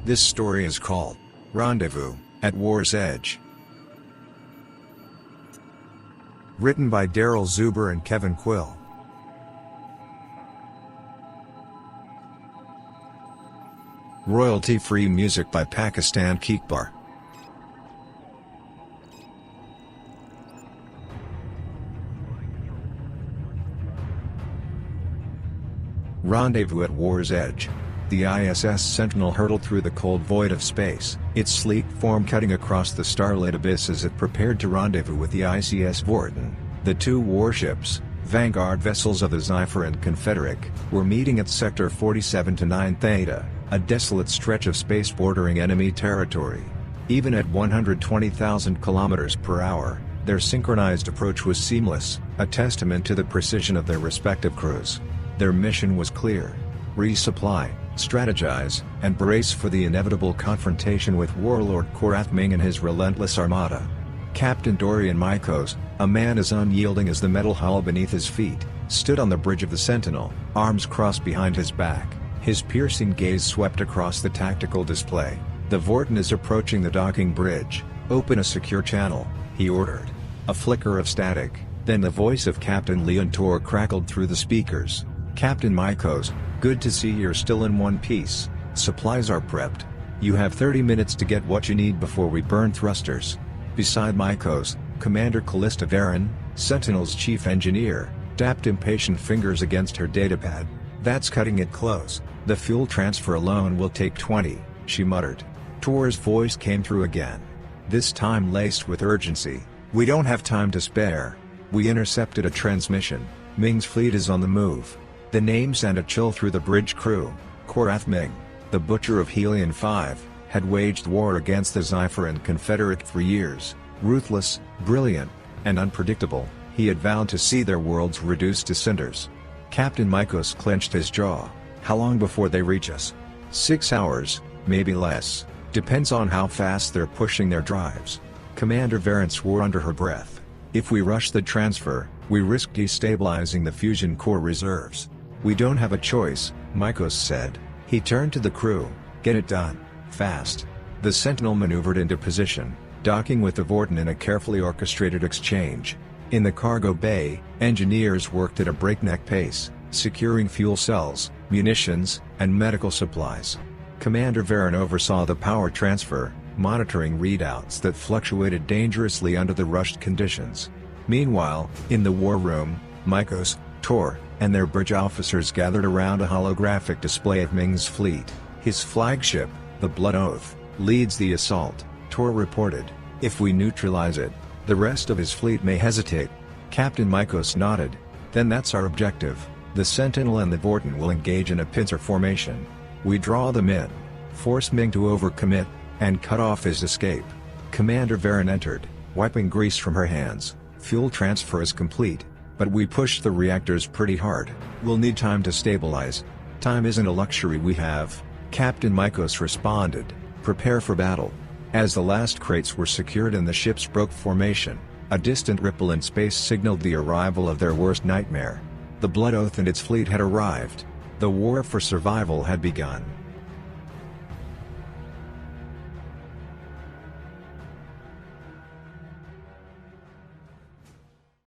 This story is called Rendezvous at War's Edge. Written by Darryl, Zuber and Kevin Quill. Royalty-free music by Pakistan Keekbar. Rendezvous at War's Edge. The ISS Sentinel hurtled through the cold void of space, its sleek form cutting across the starlit abyss as it prepared to rendezvous with the ICS Vorten. The two warships, vanguard vessels of the Zephyr and Confederate, were meeting at Sector 47-9 Theta, a desolate stretch of space bordering enemy territory. Even at 120,000 km per hour, their synchronized approach was seamless, a testament to the precision of their respective crews. Their mission was clear: resupply, strategize, and brace for the inevitable confrontation with warlord Korath Ming and his relentless armada. Captain Dorian Mikos, a man as unyielding as the metal hull beneath his feet, stood on the bridge of the Sentinel, arms crossed behind his back. His piercing gaze swept across the tactical display. "The Vorten is approaching the docking bridge. Open a secure channel," he ordered. A flicker of static, then the voice of Captain Leon Tor crackled through the speakers. "Captain Mikos, good to see you're still in one piece. Supplies are prepped. You have 30 minutes to get what you need before we burn thrusters." Beside Mikos, Commander Callista Varen, Sentinel's chief engineer, tapped impatient fingers against her datapad. "That's cutting it close. The fuel transfer alone will take 20, she muttered. Tor's voice came through again, this time laced with urgency. "We don't have time to spare. We intercepted a transmission. Ming's fleet is on the move." The name sent a chill through the bridge crew. Korath Ming, the Butcher of Helion 5, had waged war against the Zephyr and Confederate for years. Ruthless, brilliant, and unpredictable, he had vowed to see their worlds reduced to cinders. Captain Mikos clenched his jaw. "How long before they reach us?" 6 hours, maybe less. Depends on how fast they're pushing their drives." Commander Varen swore under her breath. "If we rush the transfer, we risk destabilizing the fusion core reserves." "We don't have a choice," Mikos said. He turned to the crew. "Get it done, fast." The Sentinel maneuvered into position, docking with the Vorten in a carefully orchestrated exchange. In the cargo bay, engineers worked at a breakneck pace, securing fuel cells, munitions, and medical supplies. Commander Varen oversaw the power transfer, monitoring readouts that fluctuated dangerously under the rushed conditions. Meanwhile, in the war room, Mikos, Tor, and their bridge officers gathered around a holographic display of Ming's fleet. "His flagship, the Blood Oath, leads the assault," Tor reported. "If we neutralize it, the rest of his fleet may hesitate." Captain Mikos nodded. "Then that's our objective. The Sentinel and the Vorten will engage in a pincer formation. We draw them in, force Ming to overcommit, and cut off his escape." Commander Varen entered, wiping grease from her hands. "Fuel transfer is complete, but we pushed the reactors pretty hard. We'll need time to stabilize." "Time isn't a luxury we have," Captain Mikos responded. "Prepare for battle." As the last crates were secured and the ships broke formation, a distant ripple in space signaled the arrival of their worst nightmare. The Blood Oath and its fleet had arrived. The war for survival had begun.